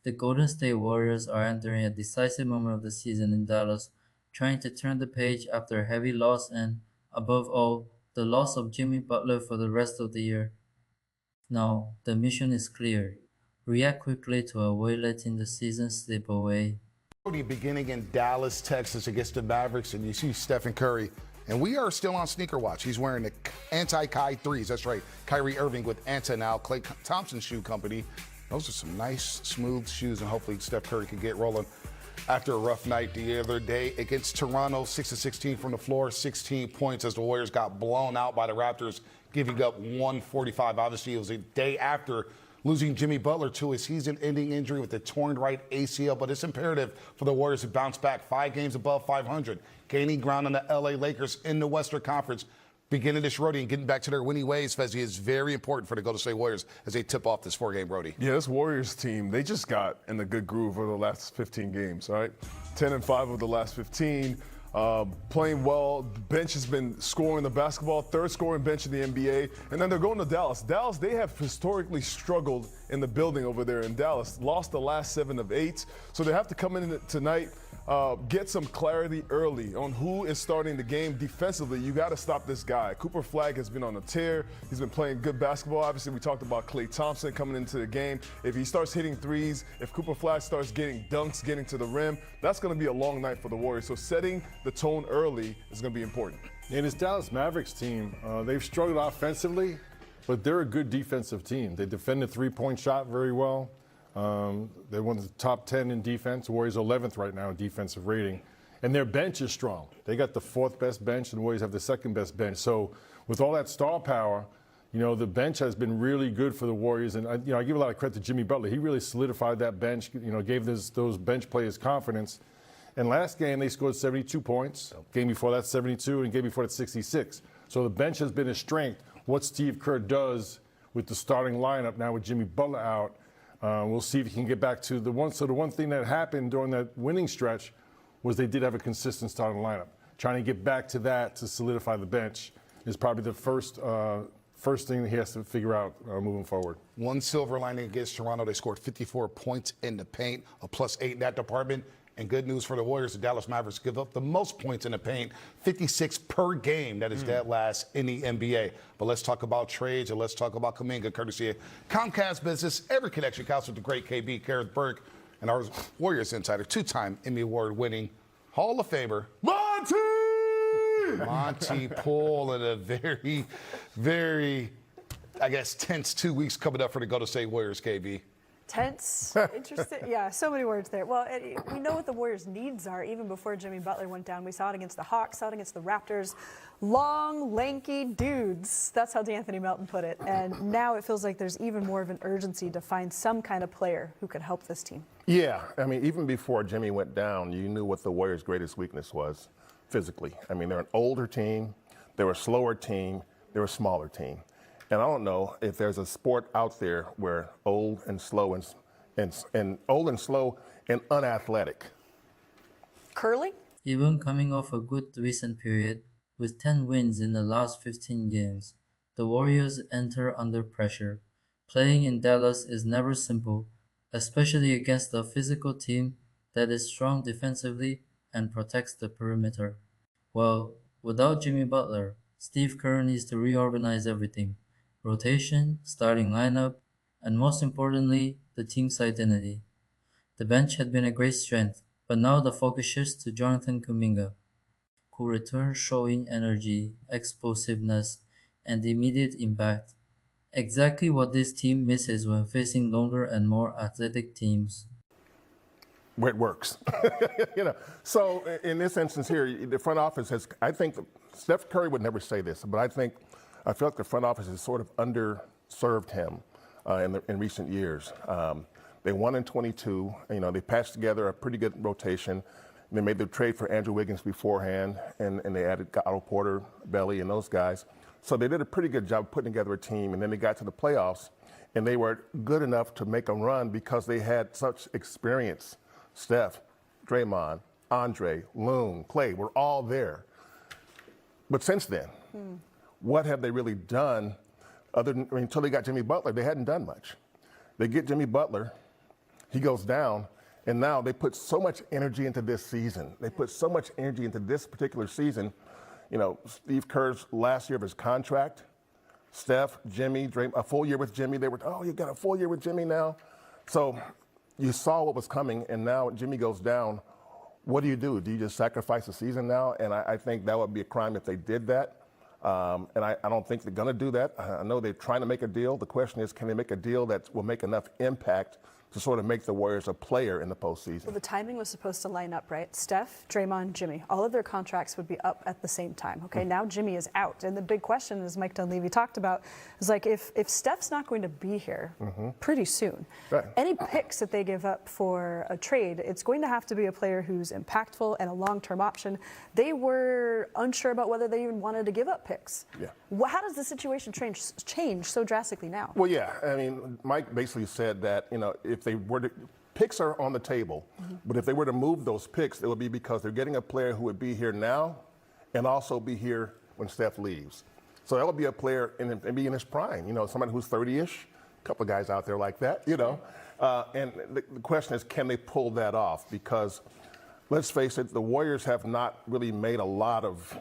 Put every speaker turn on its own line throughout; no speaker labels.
The Golden State Warriors are entering a decisive moment of the season in Dallas, trying to turn the page after a heavy loss and, above all, the loss of Jimmy Butler for the rest of the year. Now, the mission is clear. React quickly to avoid letting the season slip away.
Beginning in Dallas, Texas against the Mavericks, and you see Stephen Curry. And we are still on sneaker watch. He's wearing the anti-Kai 3s. That's right. Kyrie Irving with Anta now, Klay Thompson Shoe Company. Those are some nice, smooth shoes, and hopefully Steph Curry can get rolling after a rough night the other day against Toronto. 6-16 from the floor, 16 points as the Warriors got blown out by the Raptors, giving up 145. Obviously, it was a day after losing Jimmy Butler to a season-ending injury with a torn right ACL, but it's imperative for the Warriors to bounce back 5 games above 500, gaining ground on the LA Lakers in the Western Conference. Beginning this roadie and getting back to their winning ways, Fezzi, is very important for the Golden State Warriors as they tip off this 4-game roadie.
Yeah, this Warriors team, they just got in the good groove over the last 15 games, all right? 10-5 of the last 15. Playing well. The bench has been scoring the basketball, third scoring bench in the NBA. And then they're going to Dallas. Dallas, they have historically struggled in the building over there in Dallas. Lost the last 7 of 8. So they have to come in tonight, get some clarity early on who is starting the game defensively. You got to stop this guy. Cooper Flagg has been on a tear. He's been playing good basketball. Obviously, we talked about Klay Thompson coming into the game. If he starts hitting threes, if Cooper Flagg starts getting dunks, getting to the rim, that's going to be a long night for the Warriors. So setting the tone early is going to be important.
And this Dallas Mavericks team, they've struggled offensively, but they're a good defensive team. They defend the three-point shot very well. They're one of the top 10 in defense. The Warriors 11th right now in defensive rating. And their bench is strong. They got the 4th best bench, and the Warriors have the 2nd best bench. So with all that star power, you know, the bench has been really good for the Warriors. And, I give a lot of credit to Jimmy Butler. He really solidified that bench, gave those bench players confidence. And last game, they scored 72 points. Game before that, 72, and game before that, 66. So the bench has been a strength. What Steve Kerr does with the starting lineup now with Jimmy Butler out, we'll see if he can get back to the one. So the one thing that happened during that winning stretch was they did have a consistent starting lineup. Trying to get back to that to solidify the bench is probably the first thing that he has to figure out moving forward.
One silver lining against Toronto, they scored 54 points in the paint, a +8 in that department. And good news for the Warriors, the Dallas Mavericks give up the most points in the paint, 56 per game. That is dead last in the NBA. But let's talk about trades and let's talk about Kuminga, courtesy of Comcast Business. Every connection counts with the great KB, Gareth Burke, and our Warriors insider, 2-time Emmy Award-winning Hall of Famer, Monty Poole, in a very, very, tense 2 weeks coming up for the Golden State Warriors, KB.
Tense, interesting. Yeah, so many words there. Well, we know what the Warriors' needs are even before Jimmy Butler went down. We saw it against the Hawks, saw it against the Raptors. Long, lanky dudes. That's how D'Anthony Melton put it. And now it feels like there's even more of an urgency to find some kind of player who could help this team.
Yeah, I mean, even before Jimmy went down, you knew what the Warriors' greatest weakness was physically. I mean, they're an older team, they're a slower team, they're a smaller team. And I don't know if there's a sport out there where old and slow and unathletic.
Curling?
Even coming off a good recent period, with 10 wins in the last 15 games, the Warriors enter under pressure. Playing in Dallas is never simple, especially against a physical team that is strong defensively and protects the perimeter. Well, without Jimmy Butler, Steve Kerr needs to reorganize everything. Rotation, starting lineup, and most importantly, the team's identity. The bench had been a great strength, but now the focus shifts to Jonathan Kuminga, who returns showing energy, explosiveness, and immediate impact. Exactly what this team misses when facing longer and more athletic teams.
Where it works. So in this instance here, the front office has, I think, Steph Curry would never say this, but I feel like the front office has sort of underserved him in recent years. They won in 22. They patched together a pretty good rotation. They made the trade for Andrew Wiggins beforehand, and they added Otto Porter, Belly, and those guys. So they did a pretty good job putting together a team, and then they got to the playoffs, and they were good enough to make a run because they had such experience. Steph, Draymond, Andre, Loon, Klay were all there. But since then, what have they really done until they got Jimmy Butler? They hadn't done much. They get Jimmy Butler. he goes down, and now they put so much energy into this season. They put so much energy into this particular season. You know, Steve Kerr's last year of his contract, Steph, Jimmy, a full year with Jimmy. They were, oh, you got a full year with Jimmy now. So you saw what was coming, and now Jimmy goes down. What do? Do you just sacrifice the season now? And I think that would be a crime if they did that. And I don't think they're going to do that. I know they're trying to make a deal. The question is, can they make a deal that will make enough impact to sort of make the Warriors a player in the postseason?
Well, the timing was supposed to line up, right? Steph, Draymond, Jimmy, all of their contracts would be up at the same time. Okay, now Jimmy is out. And the big question, as Mike Dunleavy talked about, is like if Steph's not going to be here pretty soon, any picks that they give up for a trade, it's going to have to be a player who's impactful and a long-term option. They were unsure about whether they even wanted to give up picks.
Yeah.
How does the situation change so drastically now?
Well, yeah. I mean, Mike basically said that, you know, if they were to, picks are on the table, but if they were to move those picks, it would be because they're getting a player who would be here now and also be here when Steph leaves. So that would be a player and be in his prime, you know, somebody who's 30-ish, a couple of guys out there like that, you know. And the question is, can they pull that off? Because let's face it, the Warriors have not really made a lot of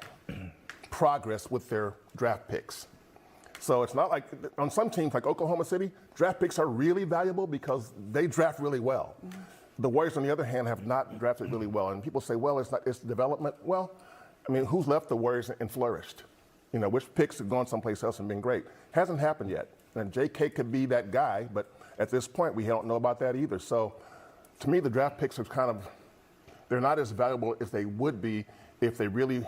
progress with their draft picks. So it's not like on some teams like Oklahoma City, draft picks are really valuable because they draft really well. The Warriors, on the other hand, have not drafted really well. And people say, well, it's development. Well, I mean, who's left the Warriors and flourished? You know, which picks have gone someplace else and been great? Hasn't happened yet. And J.K. could be that guy, but at this point, we don't know about that either. So to me, the draft picks are kind of, they're not as valuable as they would be if they really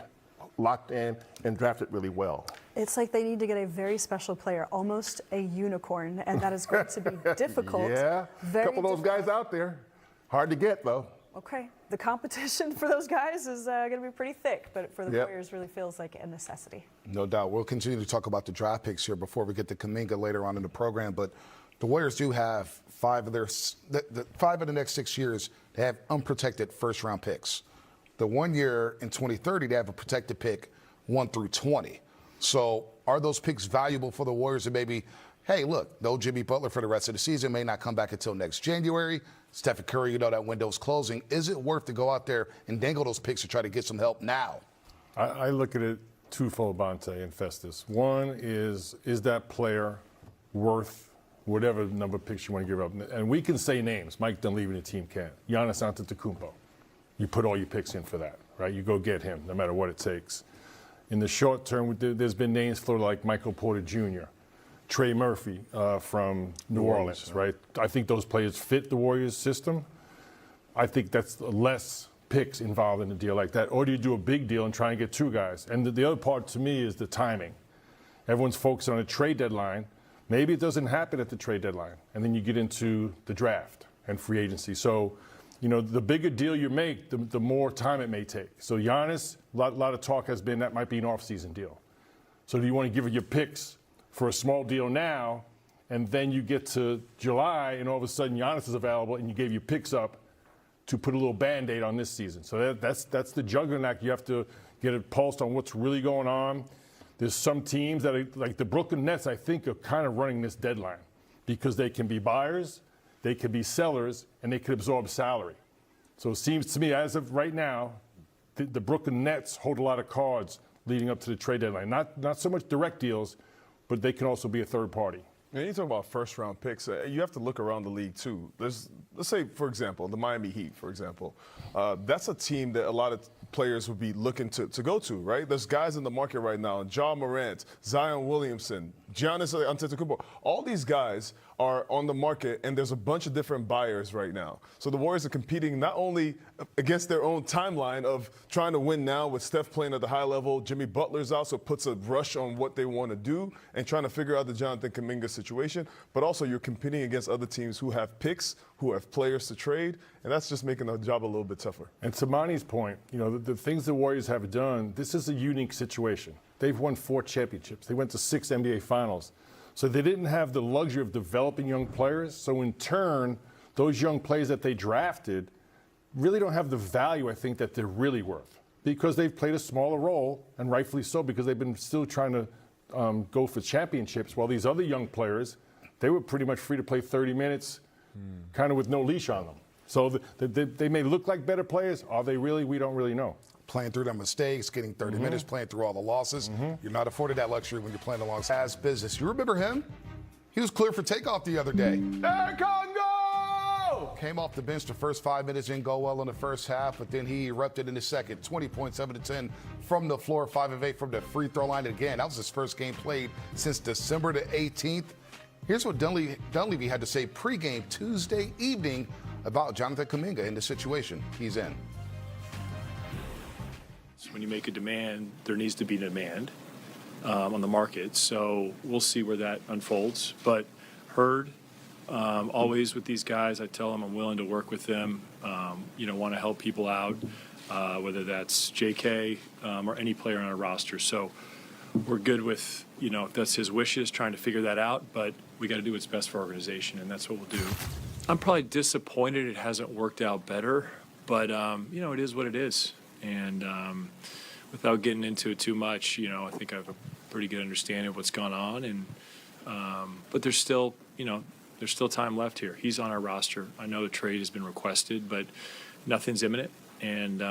locked in and drafted really well.
It's like they need to get a very special player, almost a unicorn, and that is going to be difficult.
Yeah, a couple of those guys out there. Hard to get, though.
Okay, the competition for those guys is going to be pretty thick, but for the Warriors really feels like a necessity.
No doubt. We'll continue to talk about the draft picks here before we get to Kuminga later on in the program, but the Warriors do have five of the next 6 years. They have unprotected first-round picks. The 1 year in 2030, they have a protected pick 1 through 20. So are those picks valuable for the Warriors to maybe, hey, look, no Jimmy Butler for the rest of the season, may not come back until next January. Stephen Curry, you know that window's closing. Is it worth to go out there and dangle those picks to try to get some help now?
I look at it twofold, Bonte and Festus. One is that player worth whatever number of picks you want to give up? And we can say names. Mike Dunleavy and the team can't. Giannis Antetokounmpo. You put all your picks in for that, right? You go get him, no matter what it takes. In the short term, there's been names floated like Michael Porter Jr., Trey Murphy from New Orleans, right? I think those players fit the Warriors system. I think that's less picks involved in a deal like that. Or do you do a big deal and try and get two guys? And the other part to me is the timing. Everyone's focused on a trade deadline. Maybe it doesn't happen at the trade deadline, and then you get into the draft and free agency. So, you know, the bigger deal you make, the more time it may take. So Giannis, a lot of talk has been that might be an off-season deal. So do you want to give your picks for a small deal now, and then you get to July, and all of a sudden Giannis is available, and you gave your picks up to put a little Band-Aid on this season? So that's the juggling act. You have to get it pulsed on what's really going on. There's some teams that are, like the Brooklyn Nets, I think, are kind of running this deadline because they can be buyers, they could be sellers, and they could absorb salary. So it seems to me, as of right now, the Brooklyn Nets hold a lot of cards leading up to the trade deadline. Not so much direct deals, but they can also be a third party.
And you talk about first-round picks. You have to look around the league, too. Let's say, for example, the Miami Heat, for example. That's a team that a lot of players would be looking to go to, right? There's guys in the market right now, Ja Morant, Zion Williamson, Giannis Antetokounmpo. All these guys are on the market, and there's a bunch of different buyers right now. So the Warriors are competing not only against their own timeline of trying to win now with Steph playing at the high level, Jimmy Butler's out, so it puts a rush on what they want to do and trying to figure out the Jonathan Kuminga situation, but also you're competing against other teams who have picks, who have players to trade, and that's just making the job a little bit tougher.
And to Monty's point, you know, the things the Warriors have done, this is a unique situation. They've won 4 championships. They went to 6 NBA finals. So they didn't have the luxury of developing young players. So in turn, those young players that they drafted really don't have the value, I think, that they're really worth because they've played a smaller role, and rightfully so, because they've been still trying to go for championships, while these other young players, they were pretty much free to play 30 minutes, kind of with no leash on them. So they may look like better players. Are they really? We don't really know.
Playing through their mistakes, getting 30 minutes, playing through all the losses. You're not afforded that luxury when you're playing alongside as business. You remember him? He was clear for takeoff the other day.
Air Congo!
Came off the bench the first 5 minutes, didn't go well in the first half, but then he erupted in the second. 20 points, 7 to 10 from the floor, 5 of 8 from the free throw line. And again, that was his first game played since December the 18th. Here's what Dunleavy had to say pregame Tuesday evening about Jonathan Kuminga in the situation he's in.
So when you make a demand, there needs to be demand on the market. So we'll see where that unfolds. But heard always with these guys, I tell them I'm willing to work with them. Want to help people out, whether that's JK or any player on our roster. So we're good with, if that's his wishes, trying to figure that out. But we got to do what's best for our organization, and that's what we'll do. I'm probably disappointed it hasn't worked out better, but it is what it is. And without getting into it too much, I think I have a pretty good understanding of what's gone on. And but there's still time left here. He's on our roster. I know the trade has been requested, but nothing's imminent. And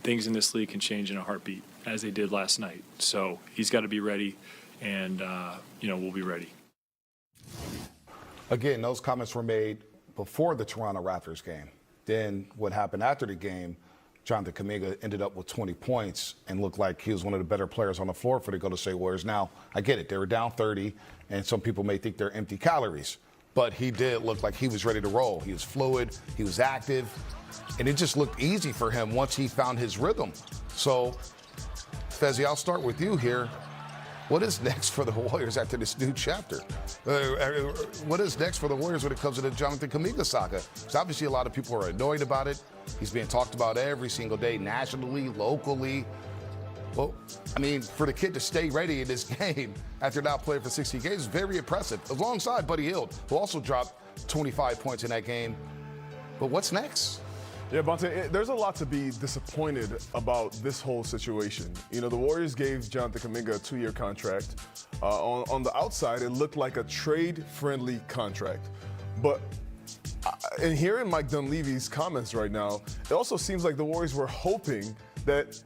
things in this league can change in a heartbeat, as they did last night. So he's got to be ready, and we'll be ready.
Again, those comments were made before the Toronto Raptors game. Then what happened after the game, Jonathan Kuminga ended up with 20 points and looked like he was one of the better players on the floor for the Golden State Warriors. Now, I get it. They were down 30, and some people may think they're empty calories. But he did look like he was ready to roll. He was fluid. He was active. And it just looked easy for him once he found his rhythm. So, Fezzi, I'll start with you here. What is next for the Warriors after this new chapter? What is next for the Warriors when it comes to the Jonathan Kuminga saga? Because obviously a lot of people are annoyed about it. He's being talked about every single day, nationally, locally. Well, for the kid to stay ready in this game after not playing for 60 games is very impressive, alongside Buddy Hield, who also dropped 25 points in that game. But what's next?
Yeah, Bonte, there's a lot to be disappointed about this whole situation. The Warriors gave Jonathan Kuminga a 2-year contract. On the outside, it looked like a trade-friendly contract. But in hearing Mike Dunleavy's comments right now, it also seems like the Warriors were hoping that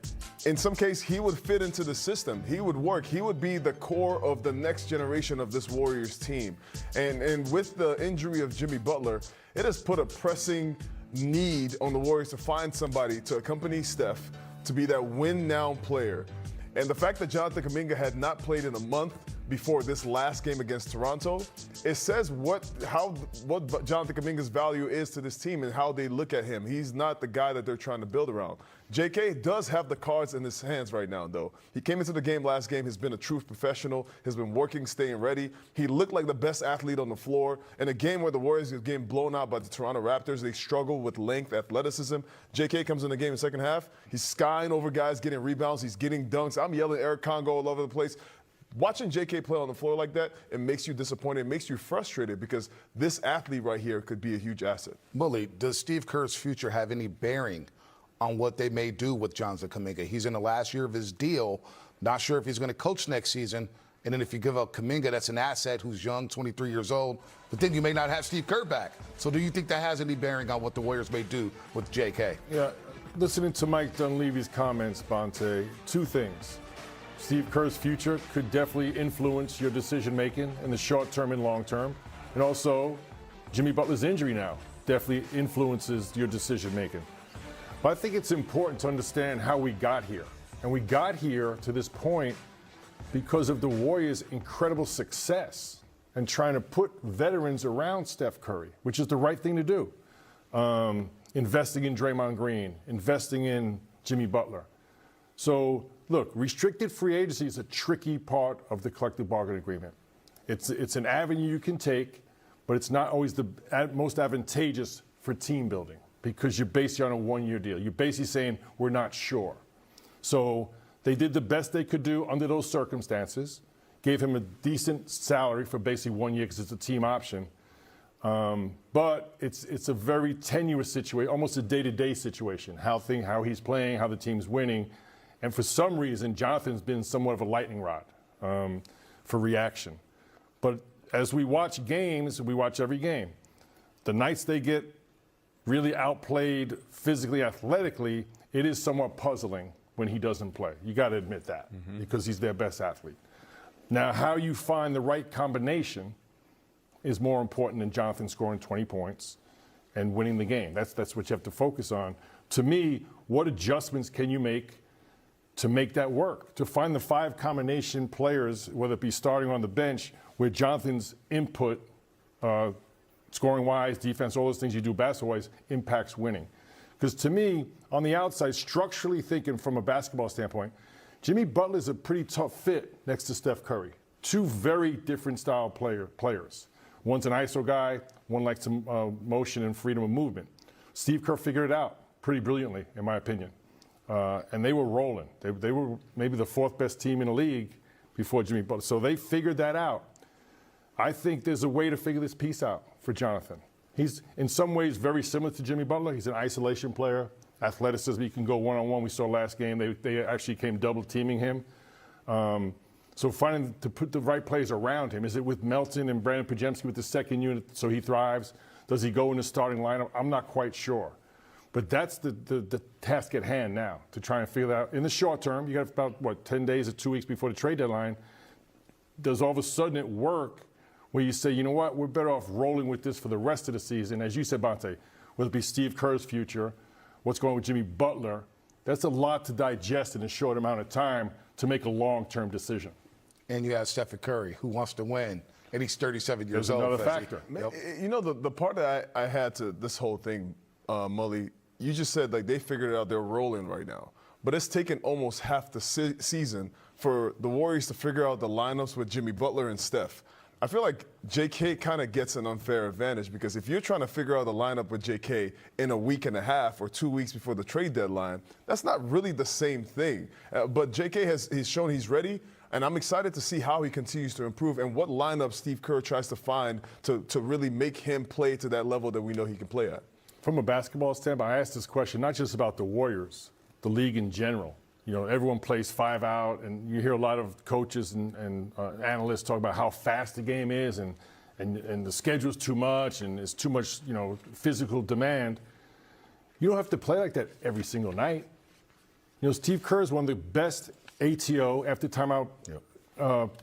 in some case, he would fit into the system. He would work. He would be the core of the next generation of this Warriors team. And with the injury of Jimmy Butler, it has put a pressing need on the Warriors to find somebody to accompany Steph to be that win-now player. And the fact that Jonathan Kuminga had not played in a month before this last game against Toronto, it says what Jonathan Kuminga's value is to this team and how they look at him. He's not the guy that they're trying to build around. JK does have the cards in his hands right now, though. He came into the game last game, has been a true professional, has been working, staying ready. He looked like the best athlete on the floor. In a game where the Warriors are getting blown out by the Toronto Raptors, they struggle with length, athleticism. JK comes in the game in the second half. He's skying over guys, getting rebounds. He's getting dunks. I'm yelling Eric Congo all over the place. Watching JK play on the floor like that, it makes you disappointed. It makes you frustrated because this athlete right here could be a huge asset.
Mully, does Steve Kerr's future have any bearing on what they may do with Jonathan Kuminga? He's in the last year of his deal. Not sure if he's going to coach next season. And then if you give up Kuminga, that's an asset who's young, 23 years old. But then you may not have Steve Kerr back. So do you think that has any bearing on what the Warriors may do with JK?
Yeah, listening to Mike Dunleavy's comments, Bonte, two things. Steve Kerr's future could definitely influence your decision-making in the short term and long term. And also, Jimmy Butler's injury now definitely influences your decision-making. But I think it's important to understand how we got here. And we got here to this point because of the Warriors' incredible success and trying to put veterans around Steph Curry, which is the right thing to do. Investing in Draymond Green, investing in Jimmy Butler. So, look, restricted free agency is a tricky part of the collective bargaining agreement. It's an avenue you can take, but it's not always the most advantageous for team building because you're based on a one-year deal. You're basically saying, we're not sure. So they did the best they could do under those circumstances, gave him a decent salary for basically 1 year because it's a team option. But it's a very tenuous situation, almost a day-to-day situation, how he's playing, how the team's winning. And for some reason, Jonathan's been somewhat of a lightning rod for reaction. But as we watch games, we watch every game. The nights they get really outplayed physically, athletically, it is somewhat puzzling when he doesn't play. You got to admit that because he's their best athlete. Now, how you find the right combination is more important than Jonathan scoring 20 points and winning the game. That's what you have to focus on. To me, what adjustments can you make to make that work? To find the 5 combination players, whether it be starting on the bench, where Jonathan's input, scoring-wise, defense, all those things you do basketball-wise, impacts winning. Because to me, on the outside, structurally thinking from a basketball standpoint, Jimmy Butler's a pretty tough fit next to Steph Curry. 2 very different style players. One's an ISO guy, one likes some motion and freedom of movement. Steve Kerr figured it out pretty brilliantly, in my opinion. And they were rolling. They were maybe the 4th best team in the league before Jimmy Butler. So they figured that out. I think there's a way to figure this piece out for Jonathan. He's in some ways very similar to Jimmy Butler. He's an isolation player, athleticism. He can go one-on-one. We saw last game. They actually came double teaming him. So finding to put the right players around him. Is it with Melton and Brandon Pajemski with the second unit so he thrives? Does he go in the starting lineup? I'm not quite sure. But that's the task at hand now, to try and figure that out. In the short term, you got about, 10 days or 2 weeks before the trade deadline. Does all of a sudden it work where you say, you know what, we're better off rolling with this for the rest of the season? As you said, Bonte, whether it be Steve Kerr's future, what's going on with Jimmy Butler, that's a lot to digest in a short amount of time to make a long-term decision.
And you have Stephen Curry, who wants to win, and he's 37 years
There's
old.
another factor.
Yep.
You know, the part that I had to this whole thing, Mully, you just said like they figured it out, they're rolling right now. But it's taken almost half the season for the Warriors to figure out the lineups with Jimmy Butler and Steph. I feel like JK kind of gets an unfair advantage because if you're trying to figure out the lineup with JK in a week and a half or 2 weeks before the trade deadline, that's not really the same thing. But JK he's shown he's ready, and I'm excited to see how he continues to improve and what lineup Steve Kerr tries to find to really make him play to that level that we know he can play at.
From a basketball standpoint, I asked this question not just about the Warriors, the league in general. You know, everyone plays 5 out, and you hear a lot of coaches and analysts talk about how fast the game is, and the schedule's too much, and it's too much, physical demand. You don't have to play like that every single night. You know, Steve Kerr is one of the best ATO, after timeout,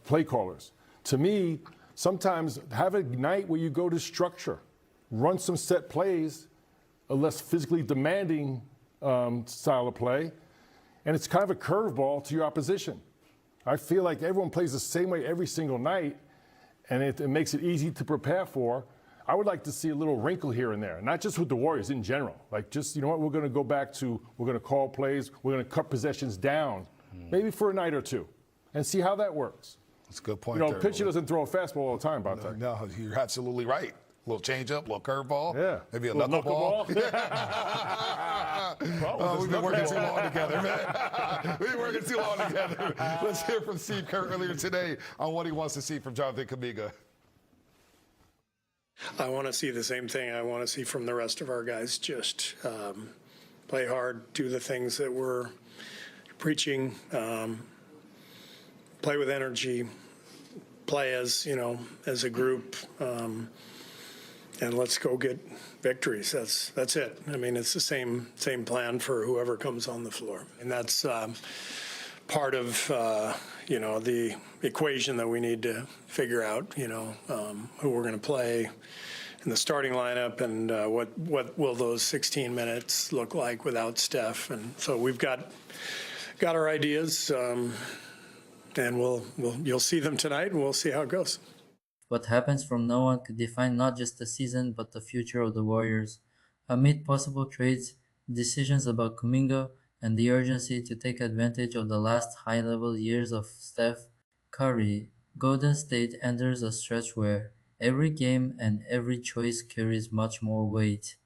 play callers. To me, sometimes have a night where you go to structure, run some set plays, a less physically demanding style of play, and it's kind of a curveball to your opposition. I feel like everyone plays the same way every single night, and it makes it easy to prepare for. I would like to see a little wrinkle here and there, not just with the Warriors in general. Like, just, you know what, we're going to go back to, we're going to call plays, we're going to cut possessions down, maybe for a night or two, and see how that works.
That's a good point.
You know, pitcher doesn't throw a fastball all the time, about that.
No, you're absolutely right. A little changeup, a little curveball.
Yeah.
Maybe a knuckleball. We've been working too long together, man. We've been working too long together. Let's hear from Steve Kerr earlier today on what he wants to see from Jonathan Kuminga.
I want to see the same thing I want to see from the rest of our guys. Just play hard, do the things that we're preaching, play with energy, play as a group, and let's go get victories. That's it. I mean, it's the same plan for whoever comes on the floor, and that's part of the equation that we need to figure out. Who we're going to play in the starting lineup, and what will those 16 minutes look like without Steph. And so we've got our ideas, and you'll see them tonight, and we'll see how it goes.
What happens from now on could define not just the season but the future of the Warriors. Amid possible trades, decisions about Kuminga, and the urgency to take advantage of the last high-level years of Steph Curry, Golden State enters a stretch where every game and every choice carries much more weight.